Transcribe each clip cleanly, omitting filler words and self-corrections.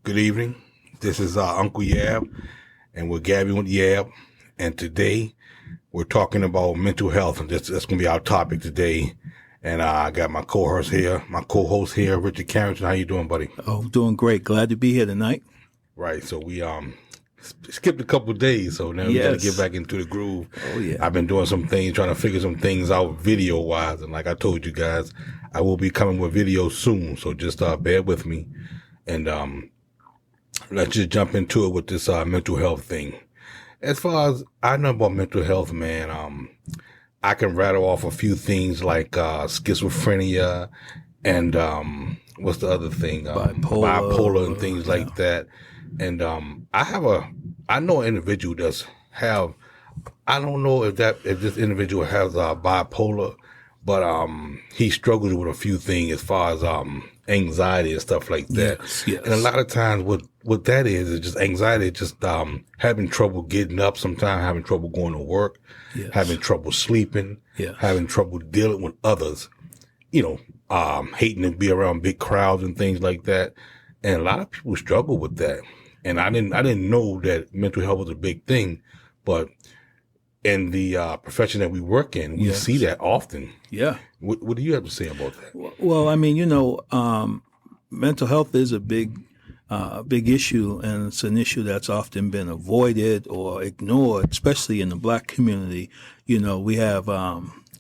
Good evening. This is Uncle Yab, and we're gabbing with Yab. And today we're talking about mental health, and that's going to be our topic today. And I got my co-host here, Richard Carrington. How you doing, buddy? Oh, doing great. Glad to be here tonight. Right. So we skipped a couple of days, so now we got to get back into the groove. Oh yeah. I've been doing some things, trying to figure some things out video wise, and like I told you guys, I will be coming with videos soon. So just bear with me, and let's just jump into it with this mental health thing. As far as I know about mental health, man, I can rattle off a few things like schizophrenia and what's the other thing? Bipolar and things like that. And I know an individual does have. I don't know if this individual has bipolar, but he struggles with a few things as far as anxiety and stuff like that. Yes. And a lot of times what that is just anxiety, just having trouble getting up, sometimes having trouble going to work, having trouble sleeping, having trouble dealing with others, hating to be around big crowds and things like that. And a lot of people struggle with that. And I didn't know that mental health was a big thing, but in the profession that we work in, we see that often. Yeah. What do you have to say about that? Well, I mean, mental health is a big issue, and it's an issue that's often been avoided or ignored, especially in the Black community. We have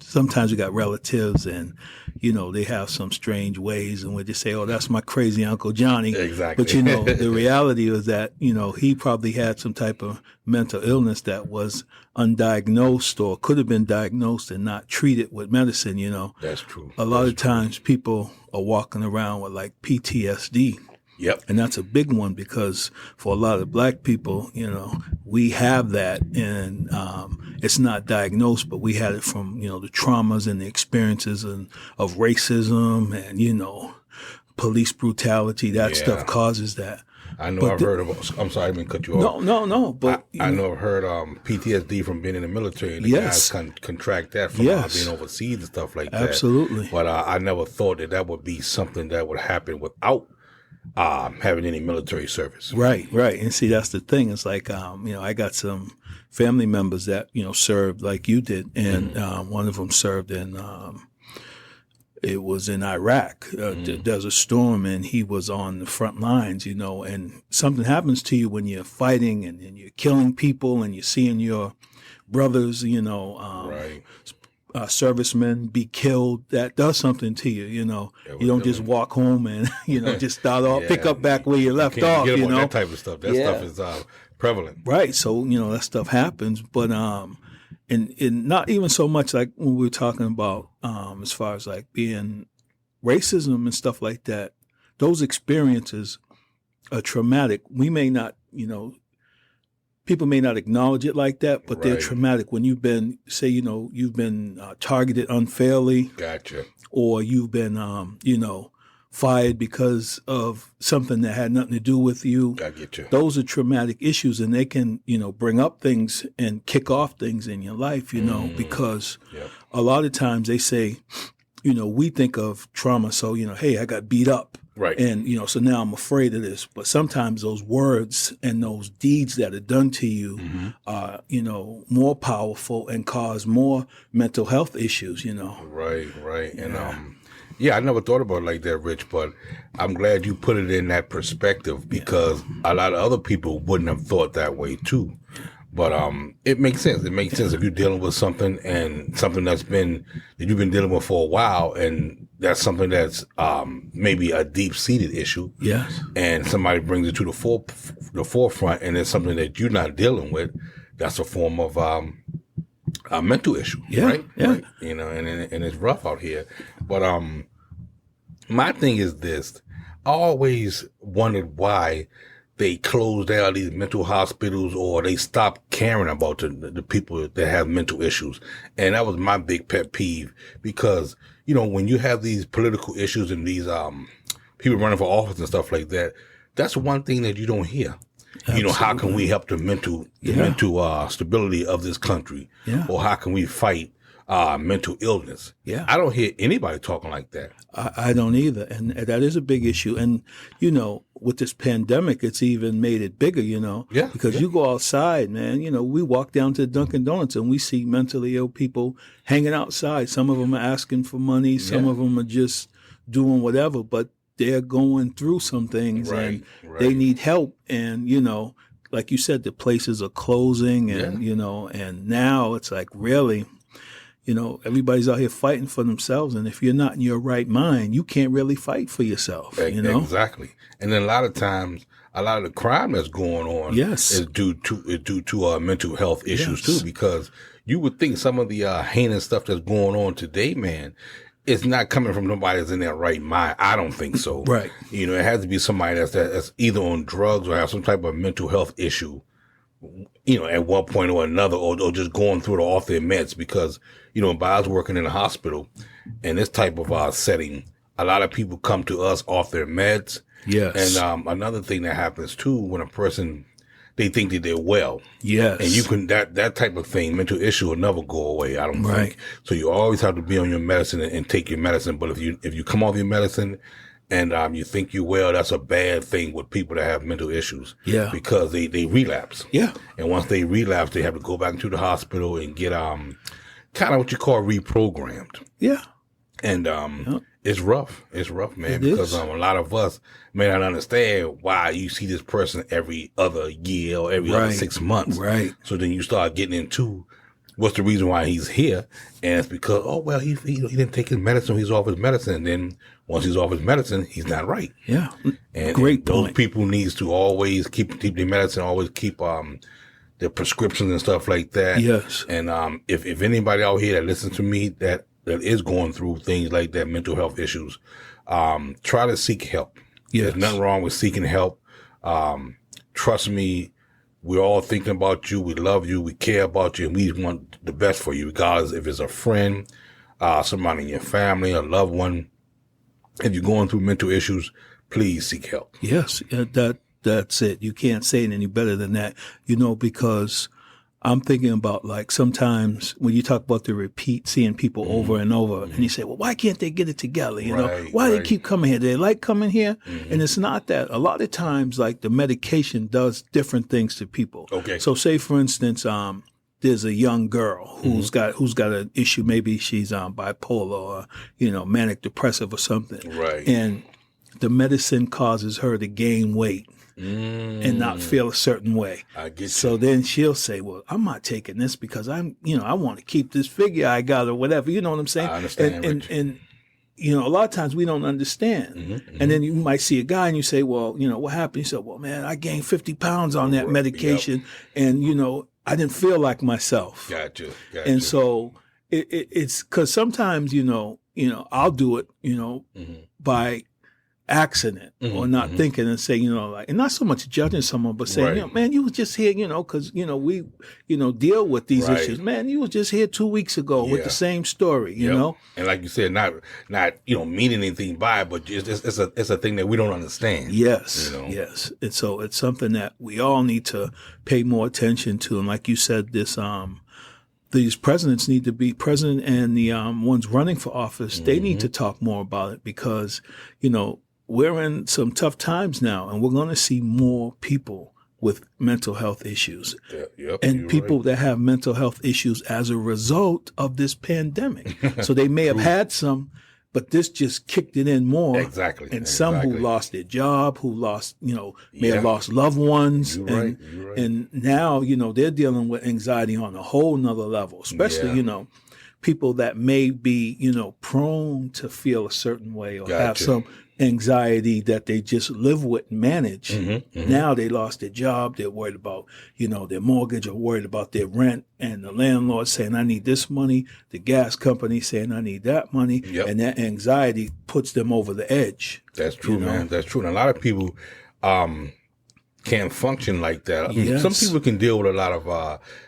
sometimes we got relatives, and they have some strange ways, and we just say, "Oh, that's my crazy Uncle Johnny." Exactly. But the reality is that he probably had some type of mental illness that was undiagnosed or could have been diagnosed and not treated with medicine. That's true. A lot of times people are walking around with like PTSD. Yep. And that's a big one because for a lot of Black people, we have that, and it's not diagnosed, but we had it from, the traumas and the experiences of racism and, police brutality. That stuff causes that. I know I've heard about, I'm sorry, I didn't cut you off. No, but I know I've heard PTSD from being in the military, and the guys contract that from being overseas and stuff like that. Absolutely. But I never thought that would be something that would happen without having any military service. Right. And see, that's the thing. It's like, I got some family members that, served like you did. And one of them served in, it was in Iraq, Desert Storm, and he was on the front lines, and something happens to you when you're fighting and you're killing people and you're seeing your brothers, servicemen be killed. That does something to you. You don't just walk home and just start off, pick up back where you left off. Get on that type of stuff. That stuff is prevalent, right? So that stuff happens, but and not even so much like when we were talking about as far as like being racism and stuff like that. Those experiences are traumatic. We may not, people may not acknowledge it like that, but they're traumatic. When you've been, say, you've been targeted unfairly. Gotcha. Or you've been, fired because of something that had nothing to do with you. I get you. Those are traumatic issues, and they can, bring up things and kick off things in your life, because a lot of times they say, we think of trauma. So, hey, I got beat up. Right. And, so now I'm afraid of this. But sometimes those words and those deeds that are done to you are, more powerful and cause more mental health issues, Right. And, I never thought about it like that, Rich, but I'm glad you put it in that perspective because a lot of other people wouldn't have thought that way too. But it makes sense. It makes sense if you're dealing with something and something that you've been dealing with for a while, and that's something that's maybe a deep-seated issue. Yes. And somebody brings it to the forefront, and it's something that you're not dealing with. That's a form of a mental issue, right? Yeah. Right? And it's rough out here. But my thing is this: I always wondered why they closed down these mental hospitals, or they stopped caring about the people that have mental issues. And that was my big pet peeve because, when you have these political issues and these people running for office and stuff like that, that's one thing that you don't hear. Absolutely. How can we help the mental stability of this country? Yeah. Or how can we fight mental illness. Yeah. I don't hear anybody talking like that. I don't either. And that is a big issue. And, you know, with this pandemic, it's even made it bigger, you know, Yeah, because yeah. you go outside, man, you know, we walk down to Dunkin' Donuts and we see mentally ill people hanging outside. Some of them are asking for money. Some Yeah. of them are just doing whatever, but they're going through some things and they need help. And, you know, like you said, the places are closing and, you know, and now it's like really, you know, everybody's out here fighting for themselves. And if you're not in your right mind, you can't really fight for yourself, you know? Exactly. And then a lot of times, a lot of the crime that's going on is due to mental health issues too, because you would think some of the heinous stuff that's going on today, man, it's not coming from nobody that's in their right mind. I don't think so. Right. You know, it has to be somebody that's either on drugs or have some type of mental health issue, you know, at one point or another, or just going through it off their meds. Because, you know, by us working in a hospital in this type of setting, a lot of people come to us off their meds. Yes. And another thing that happens too, when a person, they think that they're well. Yes. And you can, that type of thing, mental issue will never go away, I don't think. So you always have to be on your medicine and take your medicine. But if you come off your medicine and you think you're well, that's a bad thing with people that have mental issues. Yeah. Because they relapse. Yeah. And once they relapse, they have to go back into the hospital and get kind of what you call reprogrammed. Yeah. And it's rough. It's rough, man, because a lot of us may not understand why you see this person every other year or every other 6 months. Right. So then you start getting into what's the reason why he's here, and it's because he didn't take his medicine. He's off his medicine, and then once he's off his medicine, he's not right. Yeah. And Great those point. people needs to always keep their medicine, always keep their prescriptions and stuff like that. Yes. And if anybody out here that listens to me that is going through things like that, mental health issues, try to seek help. Yes. There's nothing wrong with seeking help. Trust me, we're all thinking about you. We love you. We care about you. And we want the best for you, regardless if it's a friend, somebody in your family, a loved one. If you're going through mental issues, please seek help. Yes. That's it. You can't say it any better than that, you know, because I'm thinking about like sometimes when you talk about the repeat, seeing people over and over, and you say, well, why can't they get it together? You know, why they keep coming here? They like coming here. And it's not that. A lot of times, like the medication does different things to people. Okay. So say, for instance, there's a young girl who's got an issue. Maybe she's bipolar or, you know, manic depressive or something. Right. And the medicine causes her to gain weight. And not feel a certain way. I get you. So then she'll say, well, I'm not taking this because I want to keep this figure I got or whatever. You know what I'm saying? I understand. And you know, a lot of times we don't understand. And then you might see a guy and you say, well, you know, what happened? You say, well, man, I gained 50 pounds on that medication. And, you know, I didn't feel like myself. Gotcha. And so it's because sometimes, you know, I'll do it, you know, by accident or not thinking and say, you know, like, and not so much judging someone, but saying, you know, man, you was just here, you know, because, you know, we, you know, deal with these issues. Man, you was just here 2 weeks ago with the same story, you know? And like you said, not, you know, meaning anything by it, but it's a thing that we don't understand. Yes. You know? Yes. And so it's something that we all need to pay more attention to. And like you said, these presidents need to be president and the ones running for office, they need to talk more about it because, you know, we're in some tough times now, and we're going to see more people with mental health issues and people that have mental health issues as a result of this pandemic. So they may have had some, but this just kicked it in more. Exactly. And some who lost their job, who lost, you know, may have lost loved ones. You're right. And now, you know, they're dealing with anxiety on a whole nother level, especially, you know, people that may be, you know, prone to feel a certain way or have some anxiety that they just live with and manage. Now they lost their job. They're worried about, you know, their mortgage or worried about their rent, and the landlord saying, I need this money. The gas company saying, I need that money. And that anxiety puts them over the edge. That's true, man. That's true. And a lot of people, can't function like that. I mean, Yes. some people can deal with a lot of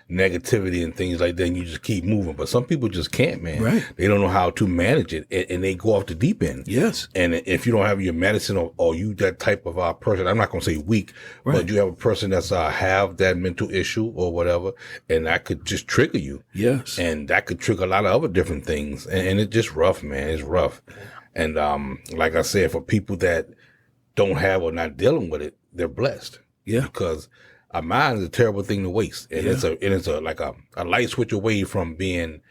negativity and things like that, and you just keep moving. But some people just can't, man. Right. They don't know how to manage it, and they go off the deep end. Yes. And if you don't have your medicine, or you that type of person, I'm not going to say weak, Right. but you have a person that's have that mental issue or whatever, and that could just trigger you. Yes. And that could trigger a lot of other different things. And it's just rough, man. It's rough. And like I said, for people that don't have or not dealing with it, they're blessed. Yeah. Because a mind is a terrible thing to waste. And it's a like a light switch away from being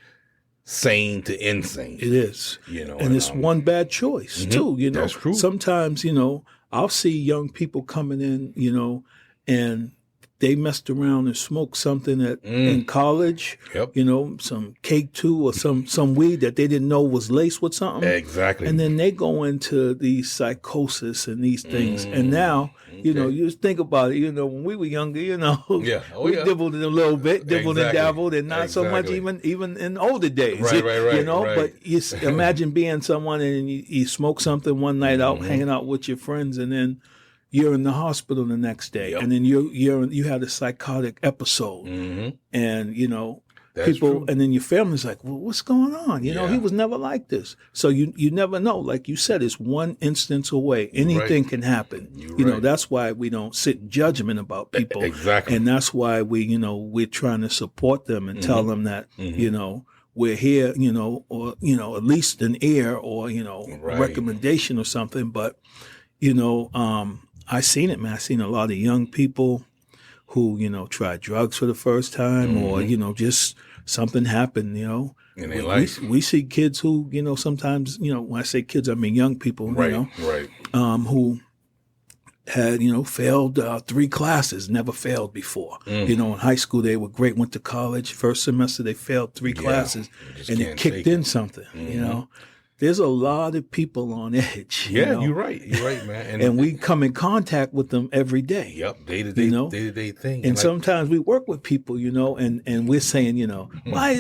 sane to insane. It is. You know, and it's one bad choice too. You know, That's true. Sometimes, you know, I'll see young people coming in, you know, and they messed around and smoked something in college, Yep. you know, some cake too, or some weed that they didn't know was laced with something. Exactly. And then they go into these psychosis and these things. And now, you know, you just think about it, you know, when we were younger, you know, Yeah. Oh, we yeah. dibbled a little bit, dibbled Exactly. and dabbled, and not so much Exactly. even in older days. Right, right, You know, right. but you imagine being someone and you smoke something one night out, hanging out with your friends, and then you're in the hospital the next day, Yep. and then you had a psychotic episode, and you know, That's people, true. and then your family's like, well, what's going on? You know, Yeah. he was never like this. So you never know. Like you said, it's one instance away. Anything can happen. You know, right. that's why we don't sit in judgment about people. Exactly. And that's why we're trying to support them and tell them that, you know, we're here, you know, or, you know, at least an ear or, you know, a Right. recommendation or something. But, you know, I seen it, man. I seen a lot of young people who, you know, tried drugs for the first time or, you know, just something happened, you know. In their life. We see kids who, you know, sometimes, you know, when I say kids, I mean young people, Right. you know, Right. who had, you know, failed 3 classes, never failed before. You know, in high school, they were great, went to college. First semester, they failed 3 classes just and it can't kicked take in something, you know. There's a lot of people on edge. you Yeah, know, you're right. You're right, man. and we come in contact with them every day. Yep, day to day, You know? day to day thing. And like, sometimes we work with people, you know, and we're saying, you know, why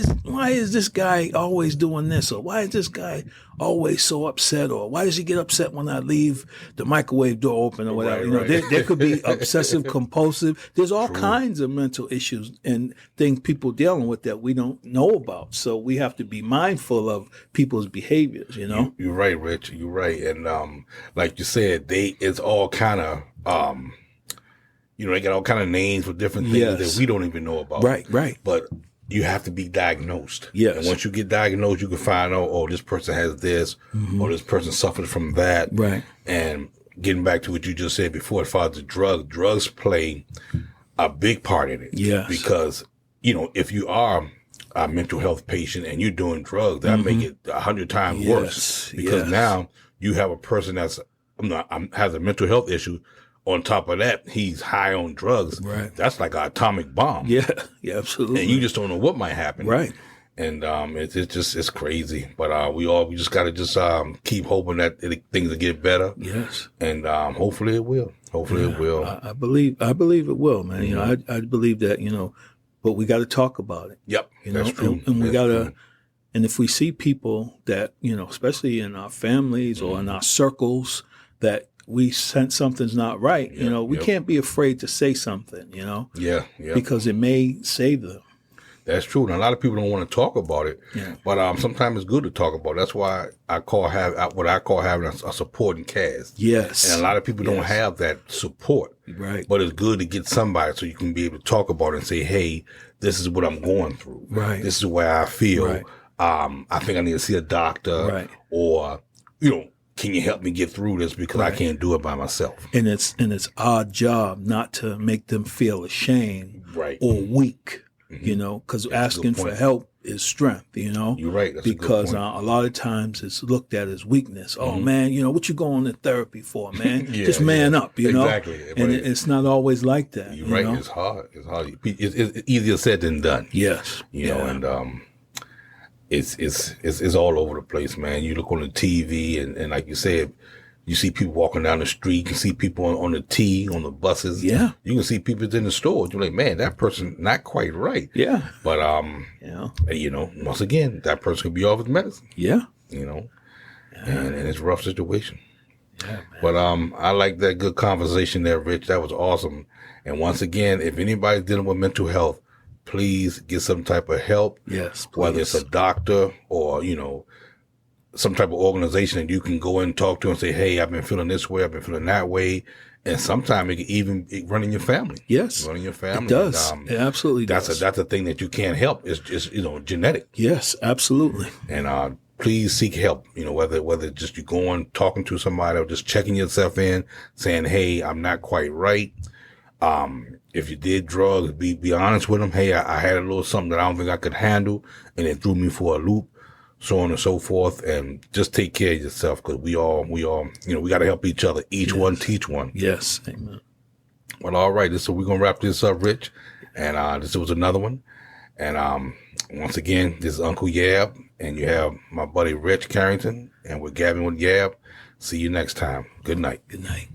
is this guy always doing this, or why is this guy always so upset, or why does he get upset when I leave the microwave door open or whatever? Right, you know, right. there could be obsessive compulsive. There's all kinds of mental issues and things people dealing with that we don't know about. So we have to be mindful of people's behaviors, you know. You're right, Rich. You're right. And like you said, it's all kind of you know, they got all kind of names for different things Yes. that we don't even know about. Right. But you have to be diagnosed. Yes. And once you get diagnosed, you can find out, oh, this person has this, or this person suffers from that. Right. And getting back to what you just said before, as far as the drugs play a big part in it. Yes. Because, you know, if you are a mental health patient and you're doing drugs, that make it 100 times worse. Yes, Because yes. now you have a person that's has a mental health issue. On top of that, he's high on drugs. Right. That's like an atomic bomb. Yeah, absolutely. And you just don't know what might happen. Right. And it's crazy. But we just got to keep hoping that things will get better. Yes. And hopefully it will. Hopefully it will. I believe it will, man. You know, I believe that, you know, but we got to talk about it. Yep. You know, That's true. and we That's got to, true. and if we see people that, you know, especially in our families or in our circles, that we sense something's not right, you know, we can't be afraid to say something, you know, Yeah. because it may save them. That's true. And a lot of people don't want to talk about it. Yeah. But sometimes it's good to talk about it. That's why I call having a supporting cast. Yes. And a lot of people don't have that support. Right. But it's good to get somebody so you can be able to talk about it and say, hey, this is what I'm going through. Right. This is where I feel. Right. I think I need to see a doctor. Right. Or, you know, can you help me get through this because I can't do it by myself. And it's our job not to make them feel ashamed Right. or weak, you know, because asking for point. help is strength, you know. You're right. That's a good because point. a lot of times it's looked at as weakness. Oh man, you know what you going to therapy for, man? Yeah, Just man yeah. up, you know. Exactly. And But it's not always like that. You're you right. know? It's hard. It's hard. It's easier said than done. Yes. You know, and it's all over the place, man. You look on the TV and like you said, you see people walking down the street. You can see people on the T, on the buses. Yeah. You can see people in the store. You're like, man, that person not quite right. Yeah. But Yeah. you know, once again, that person could be off his medicine. Yeah. You know, and it's a rough situation. Yeah, man. But I like that good conversation there, Rich. That was awesome. And once again, if anybody's dealing with mental health, please get some type of help. Yes, please. Whether it's a doctor or, you know, some type of organization that you can go and talk to and say, hey, I've been feeling this way, I've been feeling that way. And sometimes it can even run in your family. Yes, Run in your family. it does. And, It absolutely does. That's a thing that you can't help. It's just, you know, genetic. Yes, absolutely. And please seek help. You know, whether just you going, talking to somebody or just checking yourself in, saying, hey, I'm not quite right. If you did drugs, be honest with them. Hey, I had a little something that I don't think I could handle and it threw me for a loop, so on and so forth. And just take care of yourself, because we all, you know, we got to help each other. Each one teach one. Yes. Amen. Well, all right. So we're going to wrap this up, Rich. And this was another one. And once again, this is Uncle Yab, and you have my buddy Rich Carrington, and we're gabbing with Yab. See you next time. Good night. Good night.